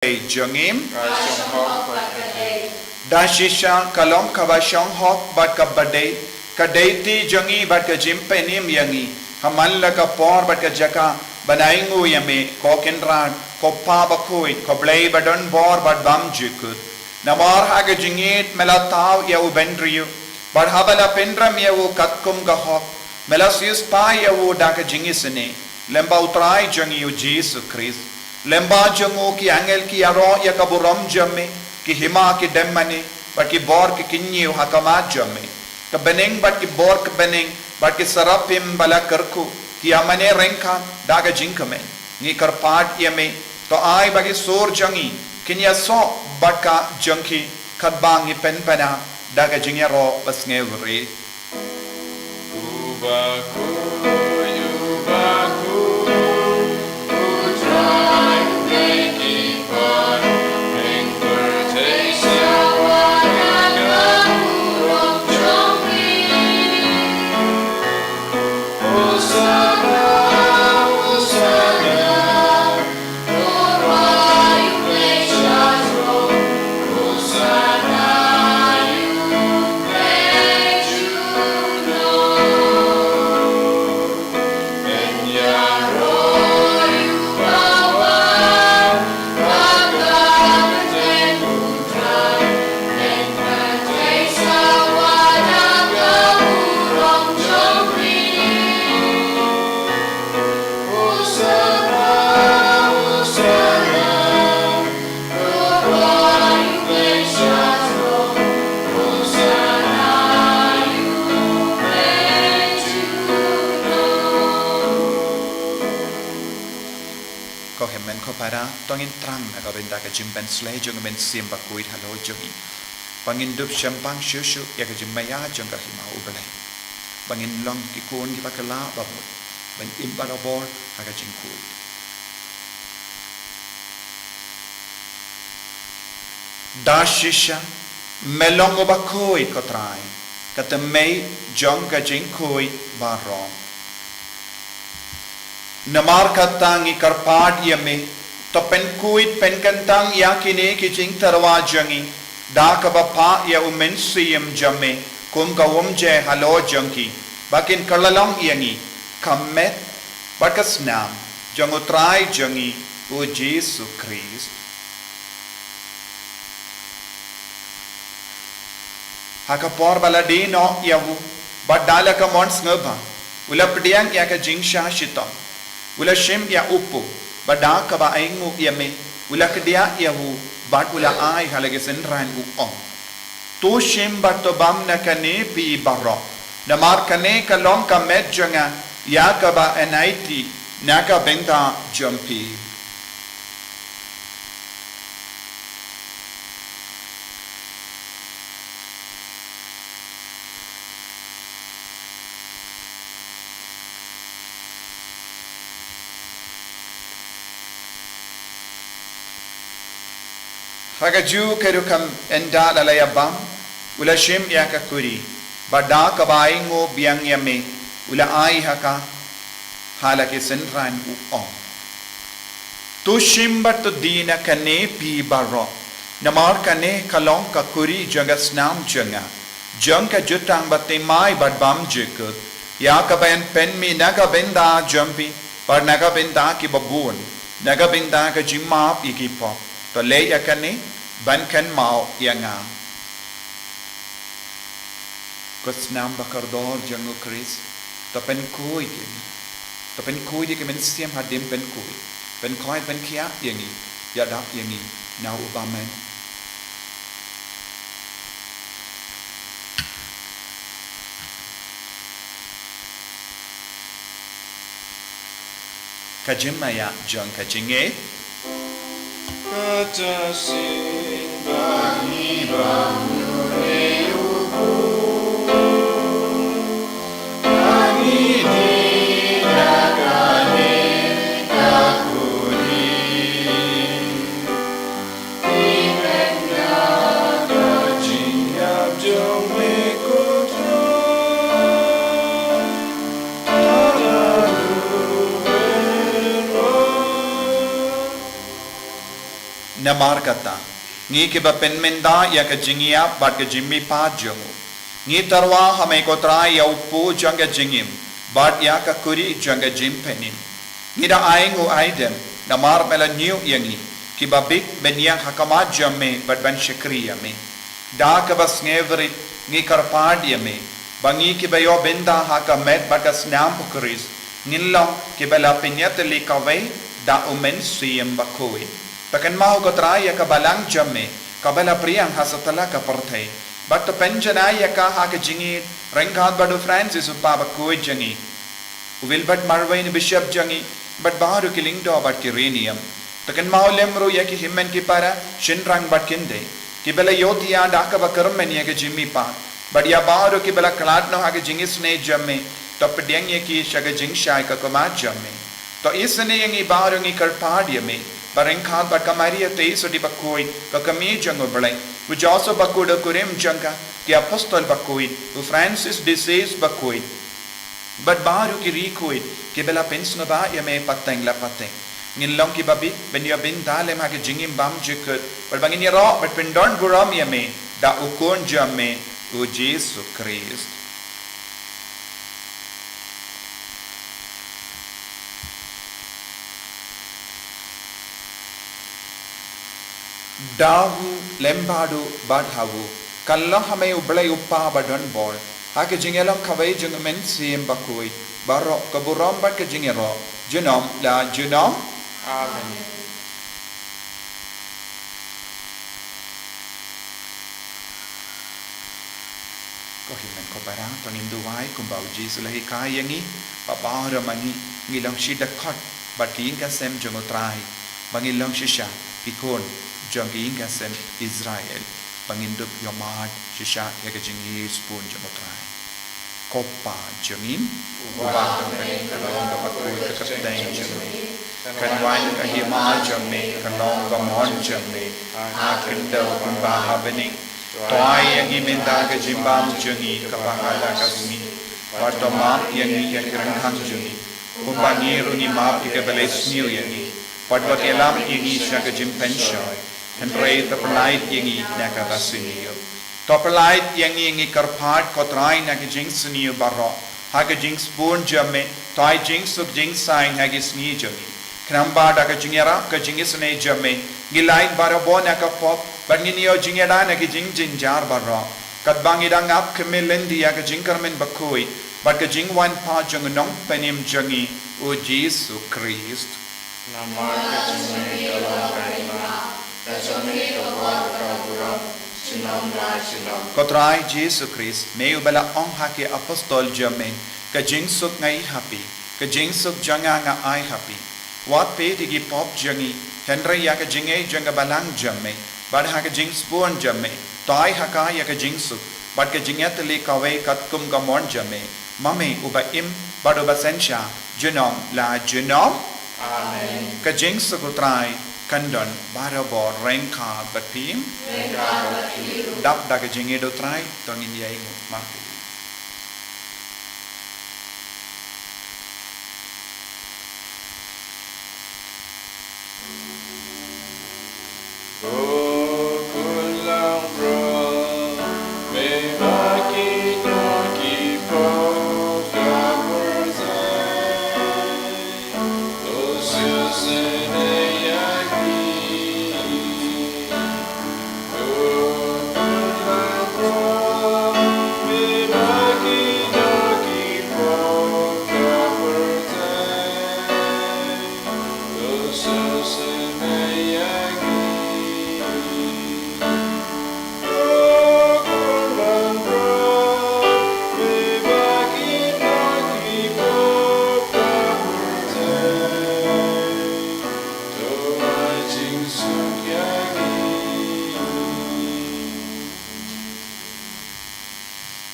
Jungim Dashisha Kalom Kavashong Hok Bat Kabade Kadeti Jungi Bat Kajimpenim Yangi Hamalla Kapor Bat Kajaka Banaingu Yame Kokindran Kopa Bakhuid Koblay Badon Bor Bat Bam Jukut Namar Hagajingit Melataw Yaw Bendriu Bat Habala Pendram Yaw Katkum Gahok Melasius Pa Yaw Daka Jingisene Lemba Utrai Jungi Jesus Christ Lemba Jungu ki angel ki aro ya kaburam jamme ki hima ki demmane but ki bor ki kinyi hakama jamme ka beneng but ki bor ki beneng but ki sarapim bala karku ki amane renka daga jinkamen ni karpat yame to ai bagi sor jangi kinya so but ka jangki kadbang ni penpana daga jingero basngevre Tongin trang na ka benda ka jimben slay jung ben sim Bakhuid halo jungi pangin dup champang shushu ya ka jimmaya jung ka hima ubale pangin long ki kun ki bakala babu ban imbarabor ha ka jingkuid dashisha melong Bakhuid ko trai ka temei jung ka jingkuid barong namar katangi karpad yame to pen kuit pen kantang yakine ki jing tarwa jangi da ka bapa ya umen siem jamme kum ka umje halo jangi bakin kalalong yangi kammet bakasnam jangutrai jangi o Jesus Christ haka por baladino yahu badala ka mons ngaba ulapdiang ya ka jingsha shitam ula shem ya upu Bada kaba aingu yame ulak dia yahu bat ula ai halage senran u on to shim bat to bam na kane pi barro namar kane kalong ka medjanga ya kaba enaiti naka benta jumpi Hagaju kerukam enda lalayabam ula shim yaka kuri bada kabaingo biang yame ula ai haka halake senran u on tu shim bat dina kane pi barro namar kane kalong ka kuri jangas nam janga jangka jutang batte mai badbam jekut ya kaben pen mi naga benda jumpi par naga benda ki babun naga benda ka jimap ikipo to Lait-ïa kane ban kan mau yanga kusnam bakardor jangu Chris to pen kui ke men siam hadim pen koi pen kia yangi yadap yangi now ubaman kajimaya jang kajinge Kata sing bani bamune ubu Ani dinagane kakuni Imenya kajingap jome kutra namar kata ngi ke ba penmenda ya ka jingia bat ke jimmi pa jongu ngi tarwa hame ko tra ya upu janga jingim bat ya ka kuri janga jimpenim ngi da aingu aidem namar mela new yangi ki ba big benya hakama jamme bat ban shakriya me da ka bas ngevrit ngi karpadia me bangi ki ba yo benda haka met bat ka snam pukris ngilong ki ba la pinyat li kawai da umen siem Bakhuid pakan mau ko tra ya ka Balang jamme kabala priyang hasatala ka parthai but to penjana ya ka ha ka jingi rengkhat badu Francis upa Bakhuid jangi will but marwain bishop jangi but baharu kiling do but kirenium pakan mau lemro ya ki himmen ki para shinrang but kinde ki bela yotia da ka bakarmen ya ka jimmi pa but ya baharu ki bela klat no ha ka jingi sne jamme to pedeng ya ki shaga jing shai ka kama jamme to isne yangi baharu ngi karpadia me Barengkhat bat kamaria teis di Bakhuid ka kami jango balai which also Bakhuid kurim jangka ki apostol Bakhuid who Francis disease Bakhuid but baru ki rikuid ki bela pensno ba ya me pateng la pateng ngilong ki babi ben ya bin dale ma ki jingim bam jikut but bangin ya ro but pendon buram ya me da ukon jamme u Jesus Christ Dahu lembadu badhavu kallah hame ublai uppa badon bol hake jingelam kawai jungmen sim Bakhuid baro kaburam bad ke jingero junom la junom amen ko himen ko barang tangin duwai kumbau Jesus lahi kayangi babara mangi ngilang shida khot bad ki inga sem jungotrai bangilang shisha ikon Jangi ingasem Israel panginduk yomad shisha yaga jingi spoon jamotrai kopa jangim ubah kami kalong Bakhuid kakateng jami kanwain kahima jami kalong gamon jami akindaw kumbaha bening toai yang iminda ka jimbam jangi kapahala kasmi watomam yang yakiranghan jangi kumbangi runi map ikabeles new yangi padwat elam yangi shaga jimpenshoy and pray the polite yangi naka basinio. To polite yangi karpat kotrai naka jinxinio barro. Haga jinx born jamme, toi jinx of jinx sign hagis ni jami. Knamba daka jingera, ka jingisane jamme. Gilait barabo naka pop, but ninio jingera naka jing jinjar barro. Katbangidang up kamilendi yaka jinkarmen Bakhuid, but ka jingwan pa jangunong penim jangi, o Jesus Christ. Namaka jingme kalang kaila. Kotrai Jesus Christ, may ubala ong haki apostol jamin, ka jingsuk ngay happy, ka jingsuk janga nga ay happy. Wat pe tigi pop jangi, Henry ya ka jingay janga Balang jamin, bad haka jings buon jamin, toy haka ya ka jingsuk, bad ka jingatali kaway katkum gamon jamin, mami uba im, bad uba sensya, junom la junom, amen. Ka jingsuk utray, Kandon, barabo, rengka, batim, dap daga jingedo try, tongin yay mati. Kulang bro, may makinoki po kapurzay, Lucius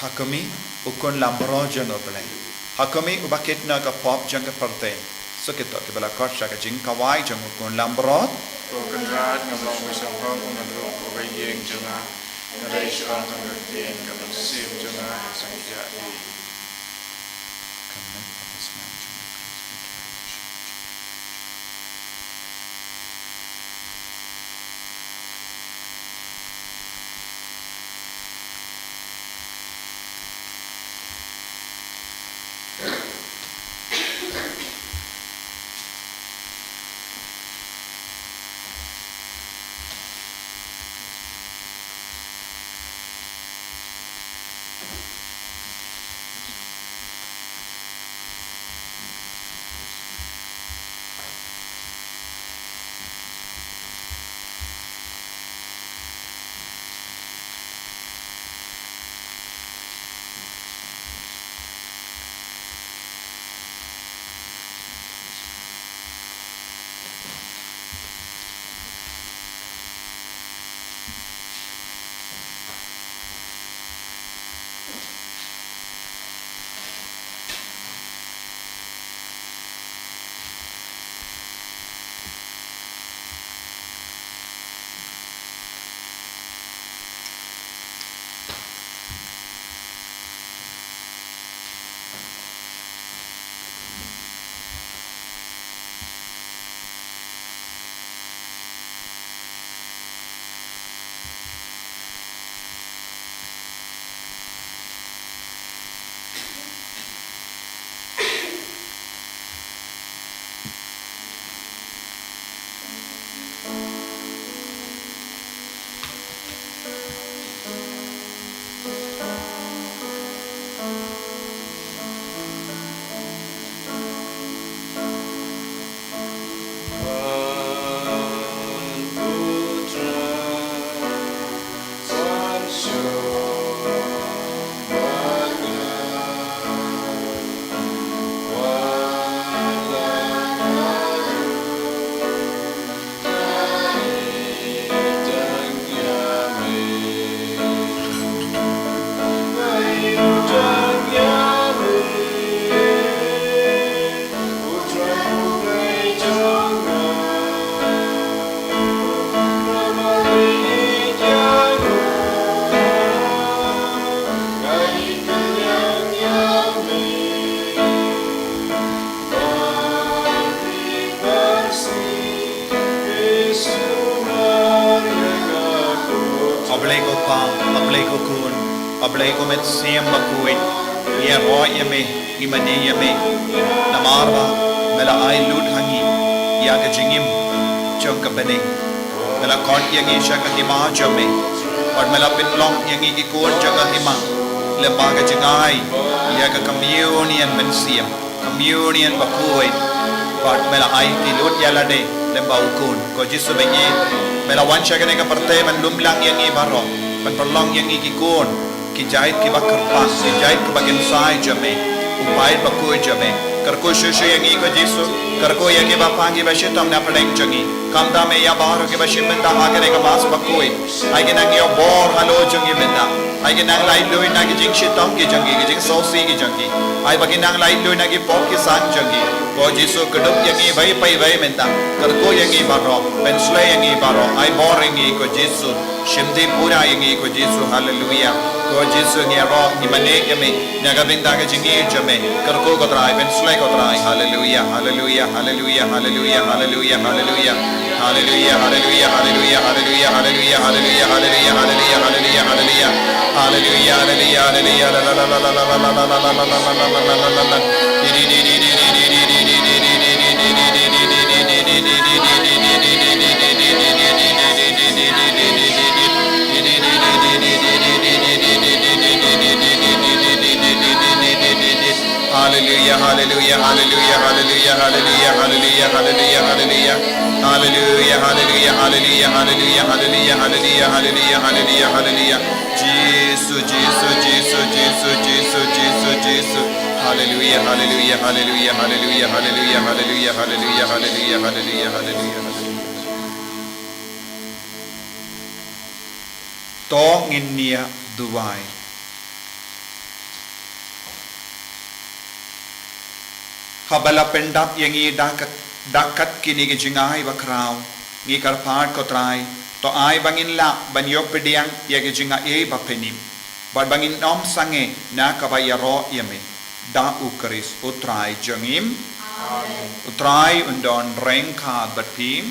Hakami ukon lambro jono pelai. Hakami ubakit na ka pop jang ka parte. So kita ke bala kor sha ka jing kawai jang ukon lambro. Broken rod ngalong wisang hong ngadro ko bayeng janga. Kadai shang tang tien ka sim janga sang ja di. Oblego pa, oblego kun, oblego met siem Bakhuid, ia roy yame, imane yame, namarba, mela ai lud hangi, ia ka jingim, chong ka bane, mela kon yangi shaka hima jame, or mela pinlong yangi ikun jaga hima, lembaga jingai, ia ka communion men siem, communion Bakhuid, but mela ai ti lud yalade, lemba ukun, ko jisu bengi, mela wan shaka ne ka parte man lumlang yangi baro, man prolong yangi ikun, ki jait ki bakar pas, ki jait ki bagen sai jame, upay Bakhuid jame, karko shushu yangi ko jisu, karko yangi bapangi bashitam na padeng jangi, kamda me ya baro ki bashim menda agane ka mas Bakhuid, ay ginang yo bor halo jangi menda, ay ginang lai lui na ki jing shitam ki jangi, ki jing sosi ki jangi, ay baginang lai lui na ki pop ki sang jangi, ko jisu kedup yangi vai pai vai menda, karko yangi baro, pensle yangi baro, ay bor yangi ko jisu, shimdi pura yangi ko jisu, hallelujah. Ko jisu ngi ro imane yame naga binda ga jingi jame karko ko trai ben slay ko trai hallelujah hallelujah hallelujah hallelujah hallelujah hallelujah hallelujah hallelujah hallelujah hallelujah hallelujah hallelujah hallelujah hallelujah hallelujah hallelujah hallelujah hallelujah hallelujah la la la la la la la la la la Hallelujah, hallelujah, hallelujah, hallelujah, hallelujah, hallelujah, hallelujah, hallelujah, hallelujah, hallelujah, hallelujah, hallelujah, hallelujah, hallelujah, hallelujah, hallelujah, hallelujah. Jesus, Jesus, Jesus, Jesus, Jesus, Jesus, Jesus. Hallelujah, hallelujah, hallelujah, hallelujah, hallelujah, hallelujah, hallelujah, hallelujah, hallelujah, hallelujah. Tong in nia duwai. Habala pendap yangi dakat kini ke jingai bakrau ngi karpat kotrai to ai bangin la banyo pediang ya ke jinga e bapenim bad bangin nom sange na kabayaro yame da ukris utrai jangim utrai undon rengka batpim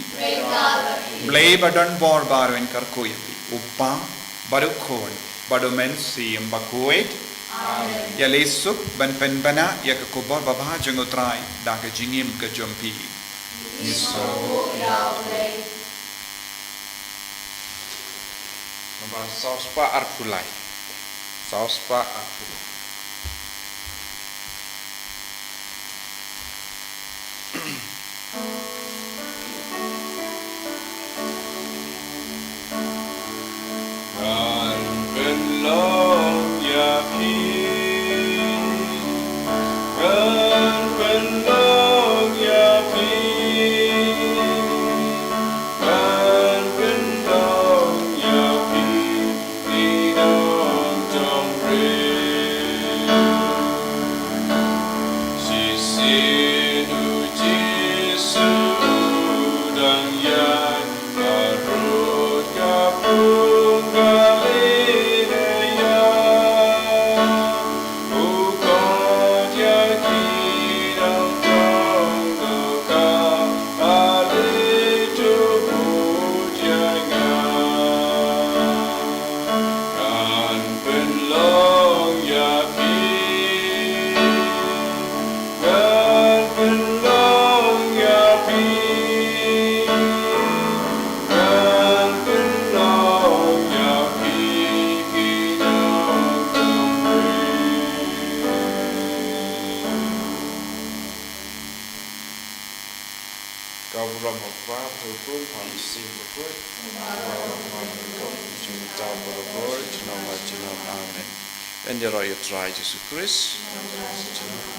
blay badon bor barwen karkoyati uppa barukhon badomen sim Bakhuid ya lesuk ban penbana ya ke kubor babah jengutrai da ke jingim ke jompi iso Nama sauspa arpulai sauspa arpulai dan belong ya En je roi je draai Jezus Christus.